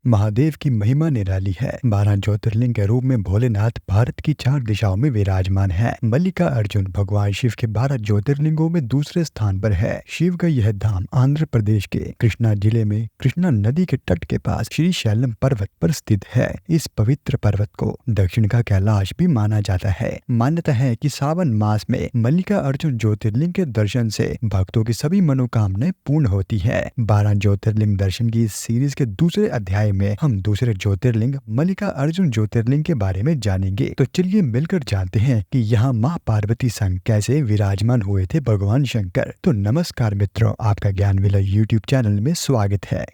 महादेव की महिमा निराली है। 12 ज्योतिर्लिंग के रूप में भोलेनाथ भारत की 4 दिशाओं में विराजमान है। मल्लिका अर्जुन भगवान शिव के 12 ज्योतिर्लिंगों में दूसरे स्थान पर है। शिव का यह धाम आंध्र प्रदेश के कृष्णा जिले में कृष्णा नदी के तट के पास श्री शैलम पर्वत पर स्थित है। इस पवित्र पर्वत को दक्षिण का कैलाश भी माना जाता है। मान्यता है कि सावन मास में मल्लिका अर्जुन ज्योतिर्लिंग के दर्शन से भक्तों की सभी मनोकामनाएं पूर्ण होती है। 12 ज्योतिर्लिंग दर्शन की इस सीरीज के दूसरे अध्याय में हम दूसरे ज्योतिर्लिंग मल्लिका अर्जुन ज्योतिर्लिंग के बारे में जानेंगे। तो चलिए मिलकर जानते हैं कि यहाँ माँ पार्वती संग कैसे विराजमान हुए थे भगवान शंकर। तो नमस्कार मित्रों, आपका ज्ञान विलय यूट्यूब चैनल में स्वागत है।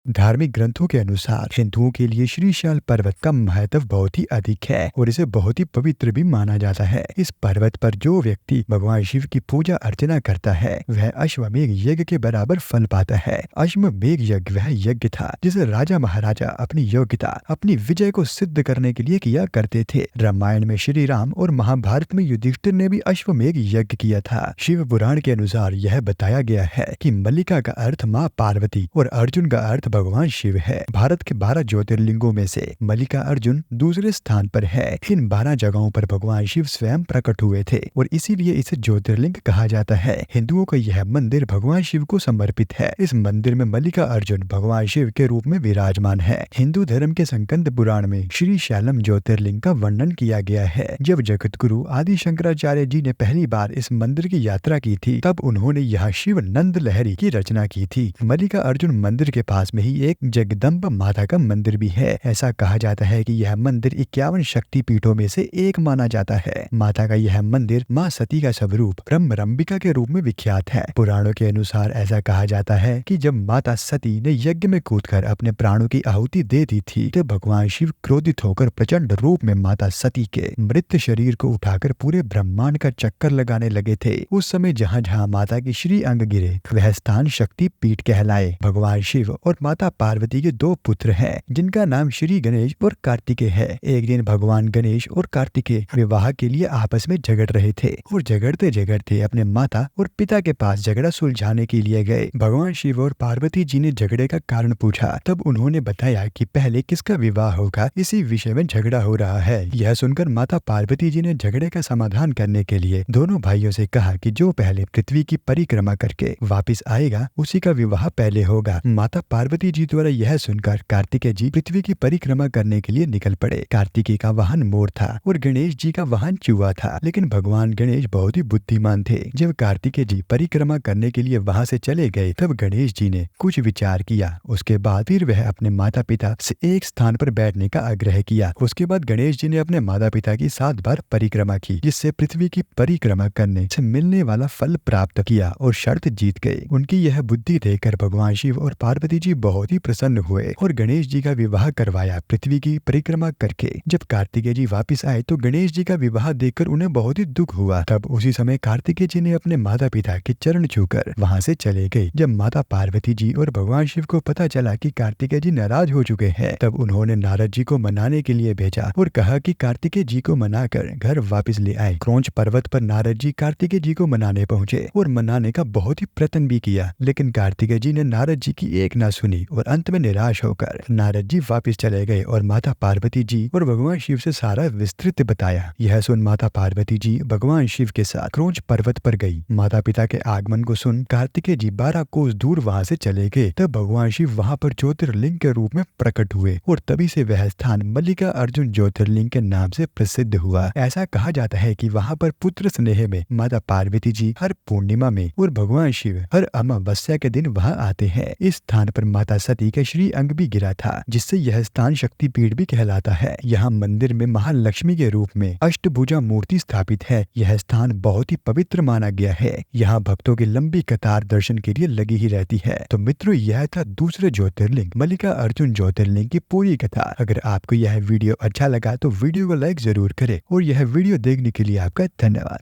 धार्मिक ग्रंथों के अनुसार हिंदुओं के लिए श्रीशैल पर्वत का महत्व बहुत ही अधिक है और इसे बहुत ही पवित्र भी माना जाता है। इस पर्वत पर जो व्यक्ति भगवान शिव की पूजा अर्चना करता है वह अश्वमेघ यज्ञ के बराबर फल पाता है। अश्वमेघ यज्ञ वह यज्ञ था जिसे राजा महाराजा अपनी योग्यता, अपनी विजय को सिद्ध करने के लिए किया करते थे। रामायण में श्री राम और महाभारत में युधिष्ठिर ने भी अश्वमेघ यज्ञ किया था। शिव पुराण के अनुसार यह बताया गया है कि मल्लिका का अर्थ माँ पार्वती और अर्जुन का अर्थ भगवान शिव है। भारत के 12 ज्योतिर्लिंगों में से मल्लिका अर्जुन दूसरे स्थान पर है। इन 12 जगहों पर भगवान शिव स्वयं प्रकट हुए थे और इसीलिए इसे ज्योतिर्लिंग कहा जाता है। हिंदुओं का यह मंदिर भगवान शिव को समर्पित है। इस मंदिर में मल्लिका अर्जुन भगवान शिव के रूप में विराजमान है। हिंदू धर्म के संकंद पुराण में श्री शैलम ज्योतिर्लिंग का वर्णन किया गया है। जब जगत गुरु आदि शंकराचार्य जी ने पहली बार इस मंदिर की यात्रा की थी तब उन्होंने यहाँ शिव नंद लहरी की रचना की थी। मल्लिका अर्जुन मंदिर के पास में ही एक जगदम्ब माता का मंदिर भी है। ऐसा कहा जाता है कि यह मंदिर 51 शक्ति पीठों में से एक माना जाता है। माता का यह मंदिर माँ सती का स्वरूप ब्रह्मरंबिका के रूप में विख्यात है। पुराणों के अनुसार ऐसा कहा जाता है कि जब माता सती ने यज्ञ में कूदकर अपने प्राणों की आहुति दे दी थी तो भगवान शिव क्रोधित होकर प्रचंड रूप में माता सती के मृत शरीर को उठाकर पूरे ब्रह्मांड का चक्कर लगाने लगे थे। उस समय जहाँ जहाँ माता की श्री अंग गिरे वह स्थान शक्ति पीठ कहलाए। भगवान शिव और माता पार्वती के 2 पुत्र हैं जिनका नाम श्री गणेश और कार्तिकेय है। एक दिन भगवान गणेश और कार्तिकेय विवाह के लिए आपस में झगड़ रहे थे और झगड़ते झगड़ते अपने माता और पिता के पास झगड़ा सुलझाने के लिए गए। भगवान शिव और पार्वती जी ने झगड़े का कारण पूछा। तब उन्होंने बताया कि पहले किसका विवाह होगा इसी विषय में झगड़ा हो रहा है। यह सुनकर माता पार्वती जी ने झगड़े का समाधान करने के लिए दोनों भाइयों से कहा कि जो पहले पृथ्वी की परिक्रमा करके वापिस आएगा उसी का विवाह पहले होगा। माता पार्वती जी द्वारा यह सुनकर कार्तिकेय जी पृथ्वी की परिक्रमा करने के लिए निकल पड़े। कार्तिकेय का वाहन मोर था और गणेश जी का वाहन चूहा था, लेकिन भगवान गणेश बहुत ही बुद्धिमान थे। जब कार्तिकेय जी परिक्रमा करने के लिए वहां से चले गए तब गणेश जी ने कुछ विचार किया। उसके बाद फिर वह अपने माता पिता से एक स्थान पर बैठने का आग्रह किया। उसके बाद गणेश जी ने अपने माता पिता की 7 बार परिक्रमा की जिससे पृथ्वी की परिक्रमा करने से मिलने वाला फल प्राप्त किया और शर्त जीत गए। उनकी यह बुद्धि देखकर भगवान शिव और पार्वती जी बहुत ही प्रसन्न हुए और गणेश जी का विवाह करवाया पृथ्वी की परिक्रमा करके। जब कार्तिकेय जी वापस आए तो गणेश जी का विवाह देखकर उन्हें बहुत ही दुख हुआ। तब उसी समय कार्तिकेय जी ने अपने माता पिता के चरण छूकर वहां से चले गए। जब माता पार्वती जी और भगवान शिव को पता चला कि कार्तिकेय जी नाराज हो चुके हैं तब उन्होंने नारद जी को मनाने के लिए भेजा और कहा कि कार्तिकेय जी को मनाकर घर वापस ले आए। क्रौंच पर्वत पर नारद जी कार्तिकेय जी को मनाने पहुंचे और मनाने का बहुत ही प्रयत्न भी किया, लेकिन कार्तिकेय जी ने नारद जी की एक ना सुनी और अंत में निराश होकर नारद जी वापस चले गए और माता पार्वती जी और भगवान शिव से सारा विस्तृत बताया। यह सुन माता पार्वती जी भगवान शिव के साथ क्रौंच पर्वत पर गई। माता पिता के आगमन को सुन कार्तिकेय जी 12 कोस दूर वहां से चले गए। तब भगवान शिव वहां पर ज्योतिर्लिंग के रूप में प्रकट हुए और तभी से वह स्थान मल्लिका अर्जुन ज्योतिर्लिंग के नाम से प्रसिद्ध हुआ। ऐसा कहा जाता है कि वहां पर पुत्र स्नेह में माता पार्वती जी हर पूर्णिमा में और भगवान शिव हर अमावस्या के दिन वहां आते हैं। इस स्थान पर माता सती का श्री अंग भी गिरा था जिससे यह स्थान शक्ति पीठ भी कहलाता है। यहाँ मंदिर में महालक्ष्मी के रूप में अष्टभुजा मूर्ति स्थापित है। यह स्थान बहुत ही पवित्र माना गया है। यहाँ भक्तों की लंबी कतार दर्शन के लिए लगी ही रहती है। तो मित्रों, यह था दूसरे ज्योतिर्लिंग मल्लिका अर्जुन ज्योतिर्लिंग की पूरी कथा। अगर आपको यह वीडियो अच्छा लगा तो वीडियो को लाइक जरूर करें और यह वीडियो देखने के लिए आपका धन्यवाद।